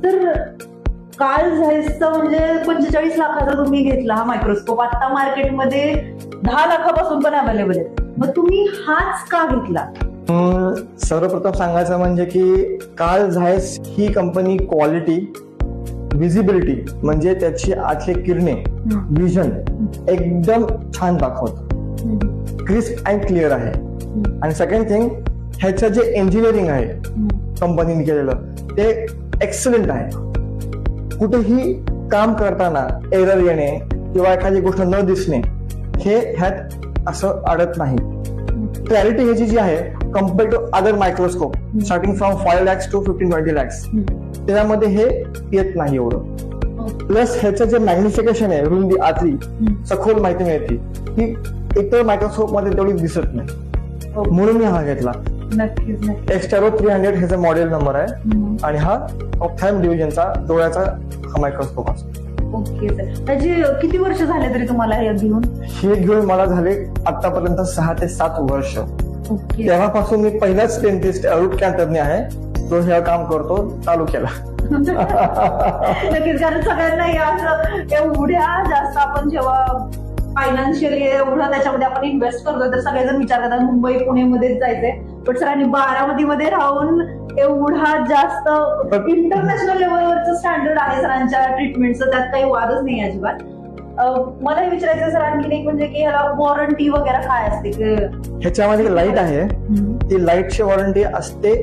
तर कार्ल झायसचा म्हणजे 45 लाखाचा तुम्ही घेतला हा मायक्रोस्कोप, आता मार्केटमध्ये 10 लाखापासून पण अवेलेबल आहे, मग तुम्ही हाच का घेतला? सर्वप्रथम सांगायचं म्हणजे की कार्ल झायस ही कंपनी क्वालिटी, विजिबिलिटी म्हणजे त्याची आतले किरणे, विजन एकदम छान दाखवत, क्रिस्प अँड क्लिअर आहे. आणि सेकंड थिंग, ह्याचं जे इंजिनिअरिंग आहे कंपनीने केलेलं ते एक्सलंट आहे. कुठेही काम करताना एरर येणे किंवा एखादी गोष्ट न दिसणे हे ह्यात असं अडत नाही. क्लॅरिटी ह्याची जी आहे compare to other microscope starting from 5 lakhs to 15-20 lakhs त्यामध्ये हे येत नाही एवढं. प्लस ह्याचं जे मॅग्निफिकेशन आहे, रुंदी आतली सखोल माहिती मिळते ही इतर मायक्रोस्कोप मध्ये तेवढी दिसत नाही, म्हणून मी हा घेतला. नक्कीच. एक्स्टारो 300 ह्याचा मॉडेल नंबर आहे आणि हा ऑप्थॅल्म डिव्हिजनचा डोळ्याचा हा मायक्रोस्कोप असतो. ओके सर, त्याची किती वर्ष झाले तरी तुम्हाला हे घेऊन? हे घेऊन मला झाले आतापर्यंत 6 ते 7 वर्ष. तेव्हापासून मी पहिलाच डेंटिस्ट रूट कॅन तज्ञ आहे जो हे काम करतो चालू केला. नक्कीच, कारण सगळ्यांना या असं एवढ्या जास्त आपण जेव्हा फायनान्शियली एवढं त्याच्यामध्ये आपण इन्व्हेस्ट करतो तर सगळेजण विचार करतात मुंबई पुणेमध्येच जायचंय, पण सरांनी बारामतीमध्ये राहून एवढा जास्त इंटरनॅशनल लेवलवरचं स्टँडर्ड आहे सरांच्या ट्रीटमेंटचं, त्यात काही वादच नाही अजिबात. मला हे विचारायचं सर आणखी एक म्हणजे की ह्याला वॉरंटी वगैरे काय असते? ह्याच्यामध्ये लाईट आहे, ती लाईटची वॉरंटी असते